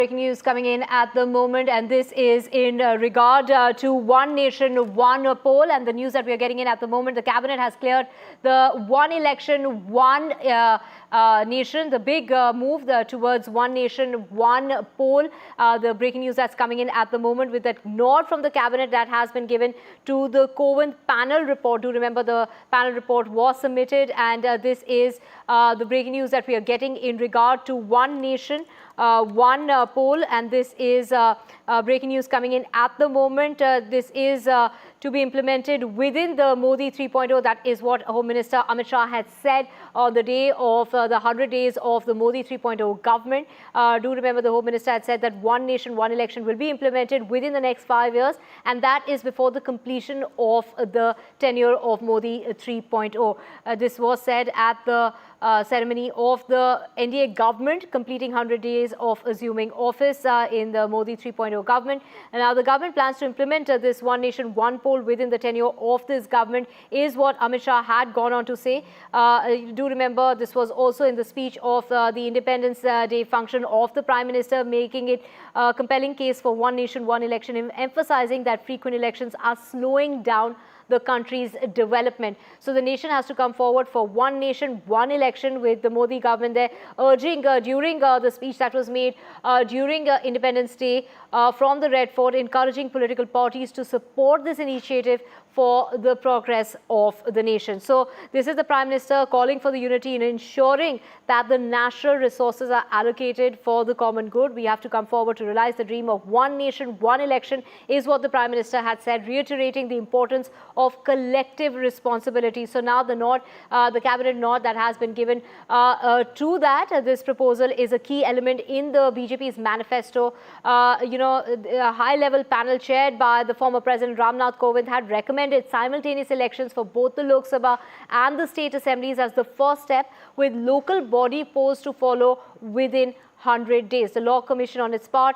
Breaking news coming in at the moment, and this is in regard to One Nation, One poll. And the news that we are getting in at the moment, the cabinet has cleared the One Election, One Nation, the big move towards One Nation, One poll. The breaking news that's coming in at the moment with that nod from the cabinet that has been given to the Kovind panel report. Do remember the panel report was submitted, and this is the breaking news that we are getting in regard to One Nation, One poll, and this is breaking news coming in at the moment. This is to be implemented within the Modi 3.0. That is what Home Minister Amit Shah had said on the day of the 100 days of the Modi 3.0 government. Do remember the Home Minister had said that One Nation, One election will be implemented within the next 5 years, and that is before the completion of the tenure of Modi 3.0. This was said at the ceremony of the NDA government completing 100 days of assuming office in the Modi 3.0 government. And now the government plans to implement this One Nation, One poll within the tenure of this government, is what Amit Shah had gone on to say. Do remember this was also in the speech of the Independence Day function of the Prime Minister, making it a compelling case for One Nation, One election, emphasizing that frequent elections are slowing down the country's development. So the nation has to come forward for One Nation, One election, with the Modi government there urging during the speech that was made during Independence Day from the Red Fort, encouraging political parties to support this initiative for the progress of the nation. So this is the Prime Minister calling for the unity in ensuring that the national resources are allocated for the common good. We have to come forward to realize the dream of One Nation, One election, is what the Prime Minister had said, reiterating the importance of collective responsibility. So now the nod, the cabinet nod that has been given to that, this proposal is a key element in the BJP's manifesto. A high-level panel chaired by the former President Ram Nath Kovind had recommended simultaneous elections for both the Lok Sabha and the state assemblies as the first step, with local body polls to follow within 100 days. The Law Commission on its part,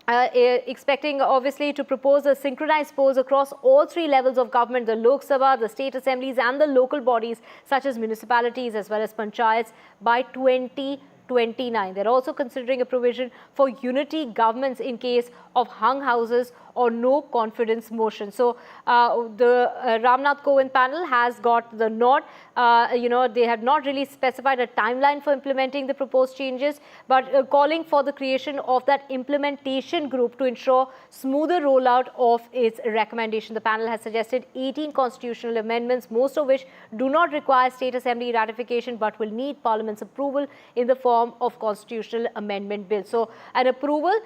expecting obviously to propose a synchronized polls across all three levels of government, the Lok Sabha, the state assemblies and the local bodies such as municipalities as well as panchayats, by 2029. They're also considering a provision for unity governments in case of hung houses or no confidence motion. So the Ram Nath Kovind panel has got the nod. They have not really specified a timeline for implementing the proposed changes, but calling for the creation of that implementation group to ensure smoother rollout of its recommendation. The panel has suggested 18 constitutional amendments, most of which do not require state assembly ratification but will need Parliament's approval in the form of constitutional amendment bill. So an approval,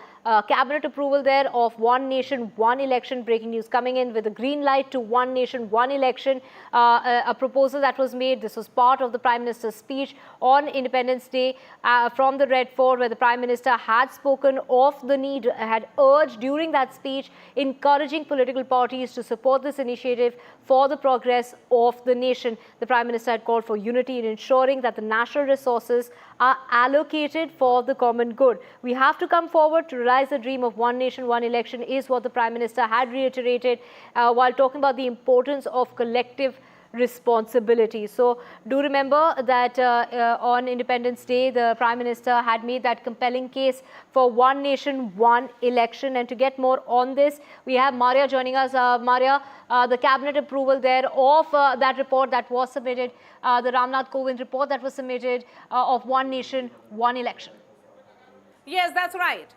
cabinet approval there of One Nation, One election. Breaking news coming in with a green light to One Nation, One election, a proposal that was made. This was part of the Prime Minister's speech on Independence Day from the Red Fort, where the Prime Minister had spoken of the need, had urged during that speech, encouraging political parties to support this initiative for the progress of the nation. The Prime Minister had called for unity in ensuring that the national resources are allocated for the common good. We have to come forward to realize the dream of One Nation, One election, is what the Prime Minister had reiterated while talking about the importance of collective responsibility. So do remember that on Independence Day, the Prime Minister had made that compelling case for One Nation, One election. And to get more on this, we have Maria joining us. Maria, the cabinet approval there of that report that was submitted, the Ram Nath Kovind report that was submitted of One Nation, One election. Yes, that's right.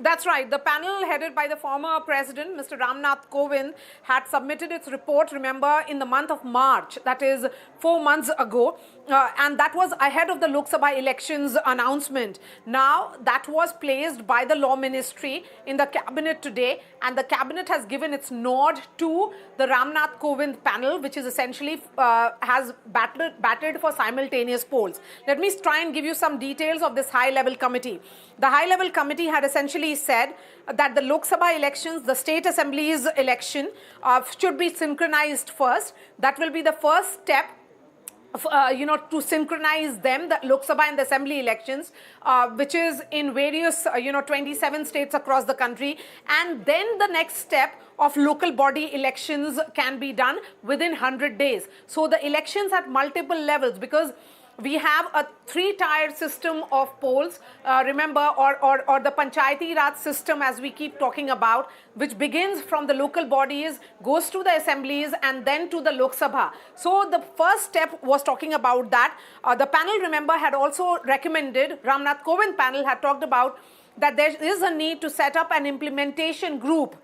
That's right. The panel headed by the former president, Mr. Ram Nath Kovind, had submitted its report, remember, in the month of March, that is 4 months ago. And that was ahead of the Lok Sabha elections announcement. Now, that was placed by the Law Ministry in the cabinet today, and the cabinet has given its nod to the Ram Nath Kovind panel, which is essentially has batted for simultaneous polls. Let me try and give you some details of this high-level committee. The high-level committee had essentially said that the Lok Sabha elections, the state assemblies election should be synchronized first. That will be the first step to synchronize them, the Lok Sabha and the Assembly elections, which is in various, 27 states across the country. And then the next step of local body elections can be done within 100 days. So the elections at multiple levels, because We have a three-tiered system of polls, remember, or the Panchayati Raj system, as we keep talking about, which begins from the local bodies, goes to the assemblies, and then to the Lok Sabha. So the first step was talking about that. The panel, remember, had also recommended, Ram Nath Kovind panel had talked about that there is a need to set up an implementation group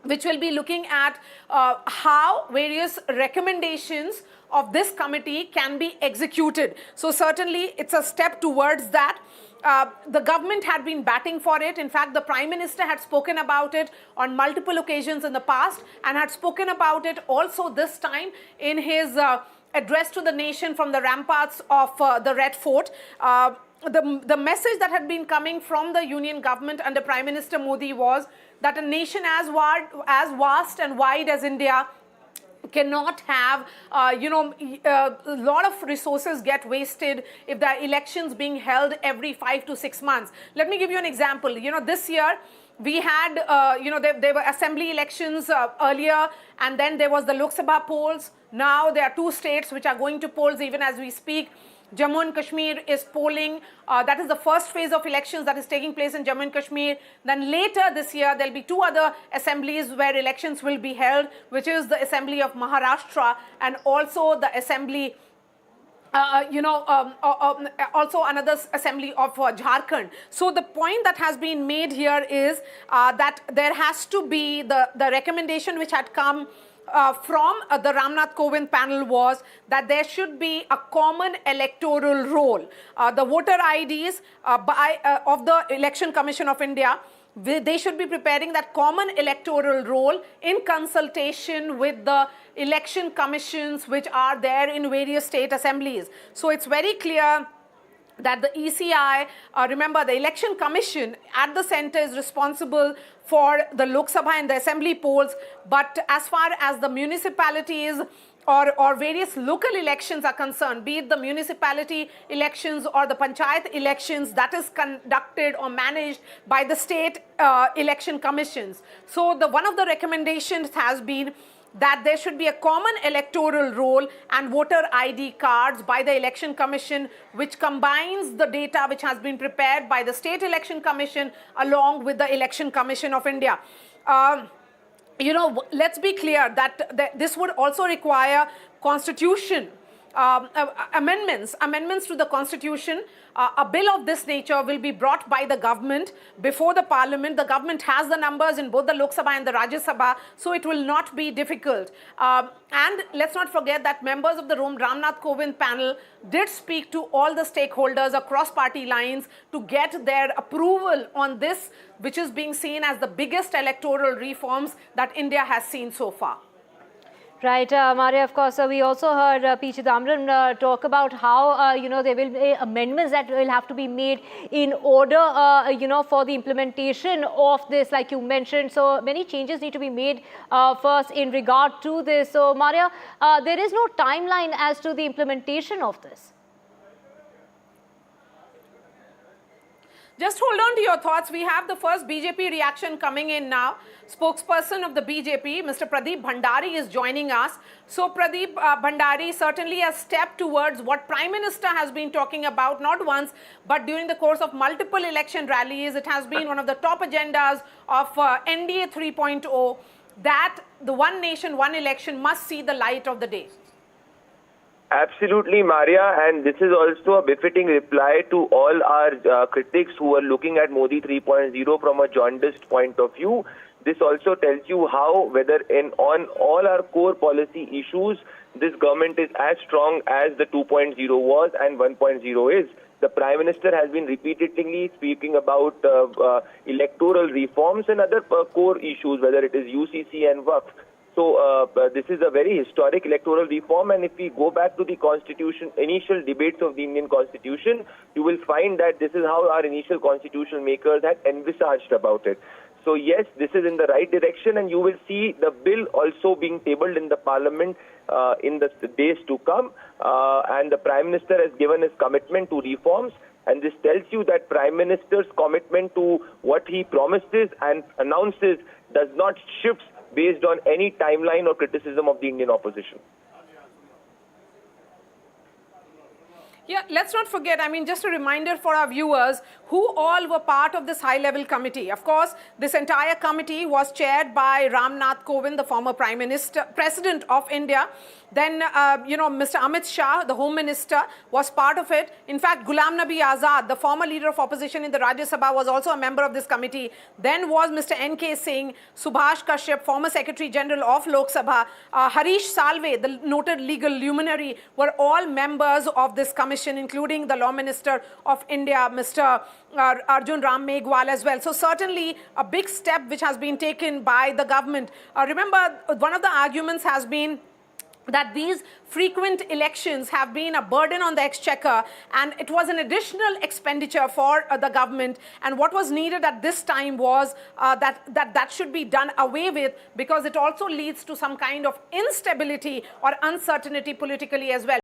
which will be looking at how various recommendations of this committee can be executed. So certainly it's a step towards that. The government had been batting for it. In fact, the Prime Minister had spoken about it on multiple occasions in the past and had spoken about it also this time in his address to the nation from the ramparts of the Red Fort. The message that had been coming from the Union government under Prime Minister Modi was that a nation as vast and wide as India cannot have, a lot of resources get wasted if there are elections being held every 5 to 6 months. Let me give you an example. This year we had, there were assembly elections earlier, and then there was the Lok Sabha polls. Now there are 2 states which are going to polls even as we speak. Jammu and Kashmir is polling. That is the first phase of elections that is taking place in Jammu and Kashmir. Then later this year, there will be 2 other assemblies where elections will be held, which is the Assembly of Maharashtra and also the Assembly, also another assembly of Jharkhand. So the point that has been made here is that there has to be the recommendation which had come from the Ram Nath Kovind panel was that there should be a common electoral roll. The voter IDs of the Election Commission of India, they should be preparing that common electoral roll in consultation with the election commissions which are there in various state assemblies. So it's very clear that the ECI, remember the Election Commission at the center is responsible for the Lok Sabha and the assembly polls, but as far as the municipalities or various local elections are concerned, be it the municipality elections or the panchayat elections, that is conducted or managed by the state election commissions. So one of the recommendations has been that there should be a common electoral roll and voter ID cards by the Election Commission, which combines the data which has been prepared by the State Election Commission along with the Election Commission of India. Let's be clear that this would also require constitution amendments to the constitution. A bill of this nature will be brought by the government before the parliament. The government has the numbers in both the Lok Sabha and the Rajya Sabha, so it will not be difficult. And let's not forget that members of the Ram Nath Kovind panel did speak to all the stakeholders across party lines to get their approval on this, which is being seen as the biggest electoral reforms that India has seen so far. Right, Maria, of course, we also heard P. Chidambaram talk about how, there will be amendments that will have to be made in order, for the implementation of this, like you mentioned. So many changes need to be made first in regard to this. So, Maria, there is no timeline as to the implementation of this. Just hold on to your thoughts. We have the first BJP reaction coming in now. Spokesperson of the BJP, Mr. Pradeep Bhandari, is joining us. So Pradeep Bhandari, certainly a step towards what Prime Minister has been talking about, not once, but during the course of multiple election rallies. It has been one of the top agendas of NDA 3.0, that the one nation, one election must see the light of the day. Absolutely, Maria, and this is also a befitting reply to all our critics who are looking at Modi 3.0 from a jaundiced point of view. This also tells you how, on all our core policy issues, this government is as strong as the 2.0 was and 1.0 is. The Prime Minister has been repeatedly speaking about electoral reforms and other core issues, whether it is UCC and Waqf. So this is a very historic electoral reform, and if we go back to the constitution, initial debates of the Indian constitution, you will find that this is how our initial constitutional makers had envisaged about it. So yes, this is in the right direction, and you will see the bill also being tabled in the parliament in the days to come, and the Prime Minister has given his commitment to reforms. And this tells you that Prime Minister's commitment to what he promises and announces does not shift based on any timeline or criticism of the Indian opposition. Yeah, let's not forget, I mean, just a reminder for our viewers, who all were part of this high-level committee. Of course, this entire committee was chaired by Ram Nath Kovind, the former President of India. Then, Mr. Amit Shah, the Home Minister, was part of it. In fact, Ghulam Nabi Azad, the former leader of opposition in the Rajya Sabha, was also a member of this committee. Then was Mr. N.K. Singh, Subhash Kashyap, former Secretary General of Lok Sabha, Harish Salve, the noted legal luminary, were all members of this commission, including the Law Minister of India, Mr. Arjun Ram Meghwal as well. So certainly a big step which has been taken by the government. Remember, one of the arguments has been that these frequent elections have been a burden on the exchequer, and it was an additional expenditure for the government. And what was needed at this time was that should be done away with, because it also leads to some kind of instability or uncertainty politically as well.